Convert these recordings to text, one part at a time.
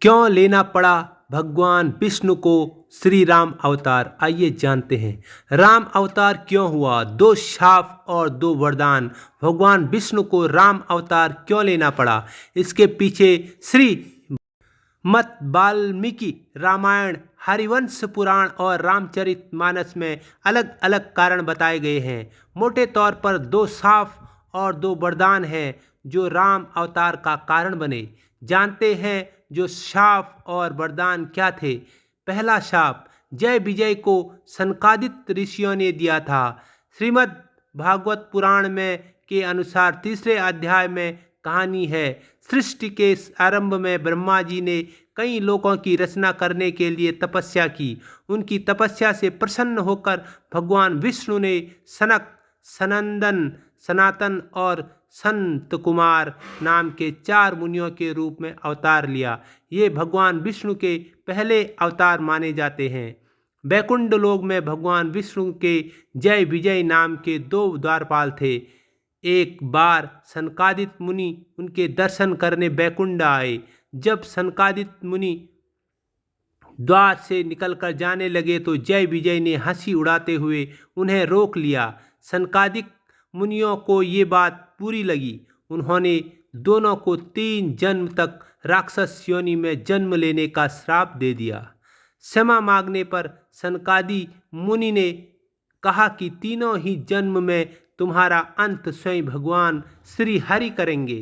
क्यों लेना पड़ा भगवान विष्णु को श्री राम अवतार? आइए जानते हैं राम अवतार क्यों हुआ। दो शाप और दो वरदान, भगवान विष्णु को राम अवतार क्यों लेना पड़ा? इसके पीछे श्री मत वाल्मीकि रामायण, हरिवंश पुराण और रामचरितमानस में अलग अलग कारण बताए गए हैं। मोटे तौर पर दो शाप और दो वरदान हैं जो राम अवतार का कारण बने। जानते हैं जो शाप और वरदान क्या थे। पहला शाप जय विजय को सनकादित ऋषियों ने दिया था। श्रीमद् भागवत पुराण में के अनुसार तीसरे अध्याय में कहानी है। सृष्टि के आरंभ में ब्रह्मा जी ने कई लोकों की रचना करने के लिए तपस्या की। उनकी तपस्या से प्रसन्न होकर भगवान विष्णु ने सनक, सनंदन, सनातन और संत कुमार नाम के 4 मुनियों के रूप में अवतार लिया। ये भगवान विष्णु के पहले अवतार माने जाते हैं। बैकुंठ लोक में भगवान विष्णु के जय विजय नाम के 2 द्वारपाल थे। एक बार सनकादित मुनि उनके दर्शन करने बैकुंठ आए। जब सनकादित मुनि द्वार से निकलकर जाने लगे तो जय विजय ने हंसी उड़ाते हुए उन्हें रोक लिया। सनकादिक मुनियों को ये बात बुरी लगी। उन्होंने दोनों को 3 जन्म तक राक्षस योनि में जन्म लेने का श्राप दे दिया। क्षमा मांगने पर सनकादि मुनि ने कहा कि तीनों ही जन्म में तुम्हारा अंत स्वयं भगवान श्री हरि करेंगे।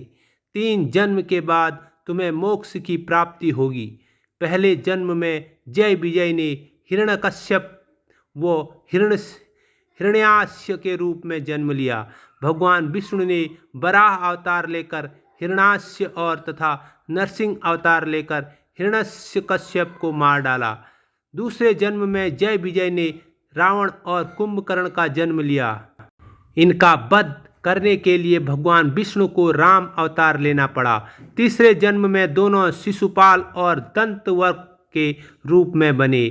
3 जन्म के बाद तुम्हें मोक्ष की प्राप्ति होगी। पहले जन्म में जय विजय ने हिरण्यकश्यप व हिरण्याक्ष के रूप में जन्म लिया। भगवान विष्णु ने वराह अवतार लेकर हिरण्याक्ष और तथा नरसिंह अवतार लेकर हिरण्यकश्यप को मार डाला। दूसरे जन्म में जय विजय ने रावण और कुंभकर्ण का जन्म लिया। इनका वध करने के लिए भगवान विष्णु को राम अवतार लेना पड़ा। तीसरे जन्म में दोनों शिशुपाल और दंतवक्र के रूप में बने।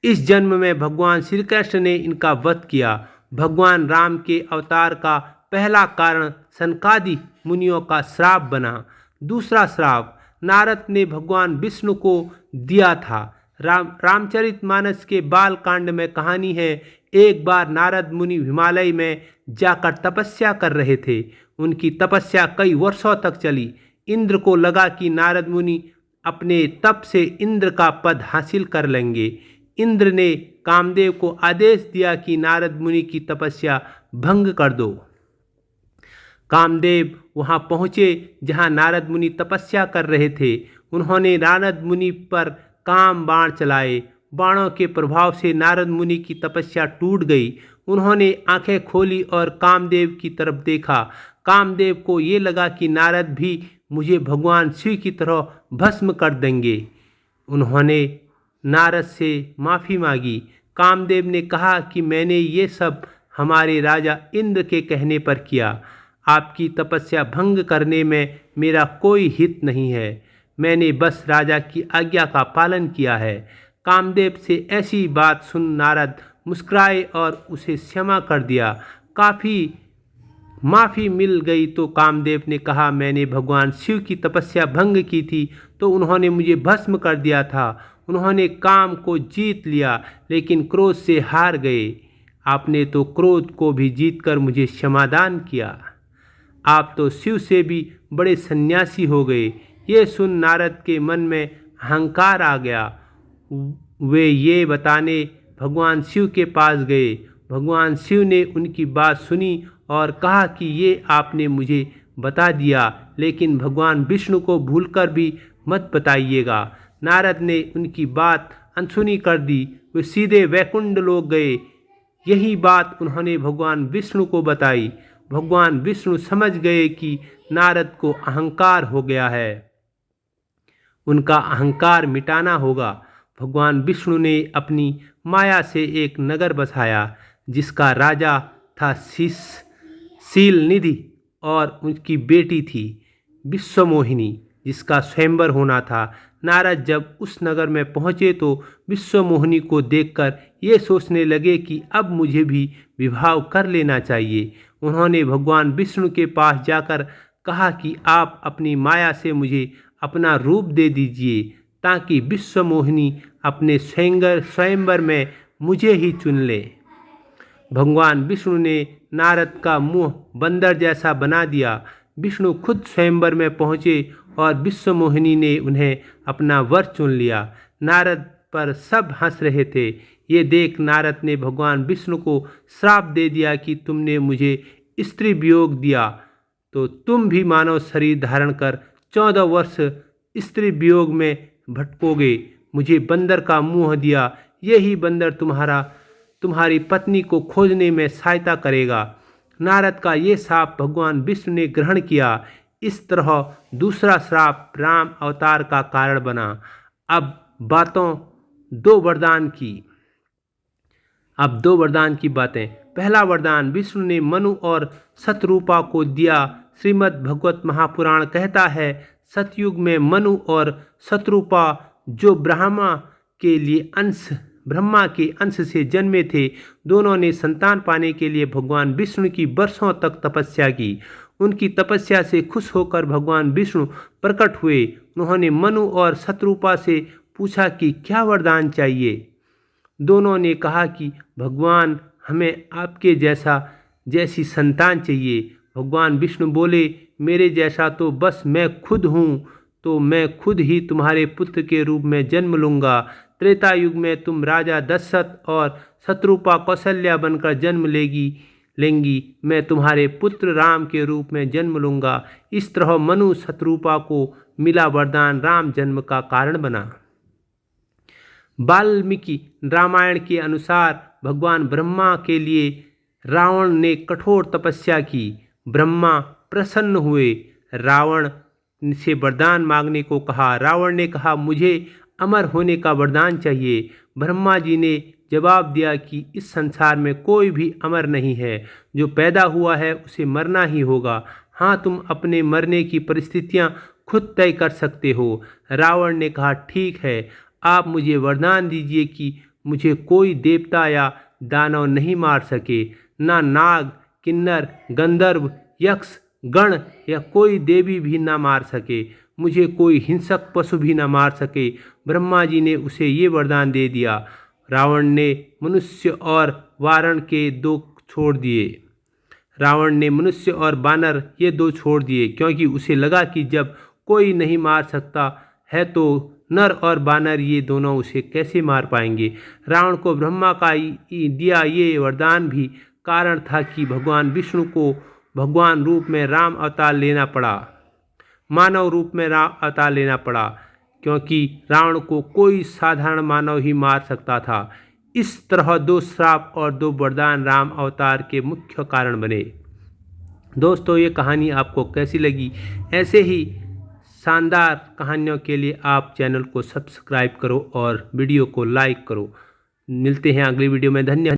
इस जन्म में भगवान श्री कृष्ण ने इनका वध किया। भगवान राम के अवतार का पहला कारण सनकादि मुनियों का श्राप बना। दूसरा श्राप नारद ने भगवान विष्णु को दिया था। रामचरितमानस के बाल कांड में कहानी है, एक बार नारद मुनि हिमालय में जाकर तपस्या कर रहे थे। उनकी तपस्या कई वर्षों तक चली। इंद्र को लगा कि नारद मुनि अपने तप से इंद्र का पद हासिल कर लेंगे। इंद्र ने कामदेव को आदेश दिया कि नारद मुनि की तपस्या भंग कर दो। कामदेव वहां पहुंचे जहां नारद मुनि तपस्या कर रहे थे। उन्होंने नारद मुनि पर काम बाण चलाए। बाणों के प्रभाव से नारद मुनि की तपस्या टूट गई। उन्होंने आंखें खोली और कामदेव की तरफ देखा। कामदेव को ये लगा कि नारद भी मुझे भगवान शिव की तरह भस्म कर देंगे। उन्होंने नारद से माफ़ी मांगी। कामदेव ने कहा कि मैंने ये सब हमारे राजा इंद्र के कहने पर किया। आपकी तपस्या भंग करने में मेरा कोई हित नहीं है। मैंने बस राजा की आज्ञा का पालन किया है। कामदेव से ऐसी बात सुन नारद मुस्कुराए और उसे क्षमा कर दिया। काफ़ी माफ़ी मिल गई तो कामदेव ने कहा, मैंने भगवान शिव की तपस्या भंग की थी तो उन्होंने मुझे भस्म कर दिया था। उन्होंने काम को जीत लिया लेकिन क्रोध से हार गए। आपने तो क्रोध को भी जीतकर मुझे क्षमादान किया। आप तो शिव से भी बड़े सन्यासी हो गए। ये सुन नारद के मन में अहंकार आ गया। वे ये बताने भगवान शिव के पास गए। भगवान शिव ने उनकी बात सुनी और कहा कि ये आपने मुझे बता दिया लेकिन भगवान विष्णु को भूलकर भी मत बताइएगा। नारद ने उनकी बात अनसुनी कर दी। वे सीधे वैकुंठ लोक गए। यही बात उन्होंने भगवान विष्णु को बताई। भगवान विष्णु समझ गए कि नारद को अहंकार हो गया है, उनका अहंकार मिटाना होगा। भगवान विष्णु ने अपनी माया से एक नगर बसाया जिसका राजा था शीलनिधि और उनकी बेटी थी विश्वमोहिनी जिसका स्वयंवर होना था। नारद जब उस नगर में पहुँचे तो विश्वमोहिनी को देखकर ये सोचने लगे कि अब मुझे भी विवाह कर लेना चाहिए। उन्होंने भगवान विष्णु के पास जाकर कहा कि आप अपनी माया से मुझे अपना रूप दे दीजिए ताकि विश्व मोहिनी अपने स्वयंवर में मुझे ही चुन ले। भगवान विष्णु ने नारद का मुंह बंदर जैसा बना दिया। विष्णु खुद स्वयंवर में पहुँचे और विश्व मोहिनी ने उन्हें अपना वर चुन लिया। नारद पर सब हंस रहे थे। ये देख नारद ने भगवान विष्णु को श्राप दे दिया कि तुमने मुझे स्त्री वियोग दिया तो तुम भी मानव शरीर धारण कर 14 वर्ष स्त्री वियोग में भटकोगे। मुझे बंदर का मुंह दिया, यही बंदर तुम्हारी पत्नी को खोजने में सहायता करेगा। नारद का ये श्राप भगवान विष्णु ने ग्रहण किया। इस तरह दूसरा श्राप राम अवतार का कारण बना। अब दो वरदान की बातें। पहला वरदान विष्णु ने मनु और शतरूपा को दिया। श्रीमद् भगवत महापुराण कहता है, सतयुग में मनु और शतरूपा जो ब्रह्मा के अंश से जन्मे थे, दोनों ने संतान पाने के लिए भगवान विष्णु की वर्षों तक तपस्या की। उनकी तपस्या से खुश होकर भगवान विष्णु प्रकट हुए। उन्होंने मनु और शतरूपा से पूछा कि क्या वरदान चाहिए। दोनों ने कहा कि भगवान, हमें आपके जैसी संतान चाहिए। भगवान विष्णु बोले, मेरे जैसा तो बस मैं खुद हूँ, तो मैं खुद ही तुम्हारे पुत्र के रूप में जन्म लूँगा। त्रेता युग में तुम राजा दशरथ और शतरूपा कौशल्या बनकर जन्म लेंगी। मैं तुम्हारे पुत्र राम के रूप में जन्म लूँगा। इस तरह मनु शतरूपा को मिला वरदान राम जन्म का कारण बना। वाल्मीकि रामायण के अनुसार भगवान ब्रह्मा के लिए रावण ने कठोर तपस्या की। ब्रह्मा प्रसन्न हुए, रावण से वरदान मांगने को कहा। रावण ने कहा, मुझे अमर होने का वरदान चाहिए। ब्रह्मा जी ने जवाब दिया कि इस संसार में कोई भी अमर नहीं है। जो पैदा हुआ है उसे मरना ही होगा। हाँ, तुम अपने मरने की परिस्थितियाँ खुद तय कर सकते हो। रावण ने कहा, ठीक है, आप मुझे वरदान दीजिए कि मुझे कोई देवता या दानव नहीं मार सके, ना नाग, किन्नर, गंधर्व, यक्ष, गण या कोई देवी भी ना मार सके। मुझे कोई हिंसक पशु भी न मार सके। ब्रह्मा जी ने उसे ये वरदान दे दिया। रावण ने मनुष्य और बानर ये दो छोड़ दिए, क्योंकि उसे लगा कि जब कोई नहीं मार सकता है तो नर और बानर ये दोनों उसे कैसे मार पाएंगे। रावण को ब्रह्मा का दिया ये वरदान भी कारण था कि भगवान विष्णु को भगवान रूप में राम अवतार लेना पड़ा, मानव रूप में राम अवतार लेना पड़ा, क्योंकि रावण को कोई साधारण मानव ही मार सकता था। इस तरह 2 श्राप और 2 वरदान राम अवतार के मुख्य कारण बने। दोस्तों, ये कहानी आपको कैसी लगी? ऐसे ही शानदार कहानियों के लिए आप चैनल को सब्सक्राइब करो और वीडियो को लाइक करो। मिलते हैं अगली वीडियो में। धन्यवाद।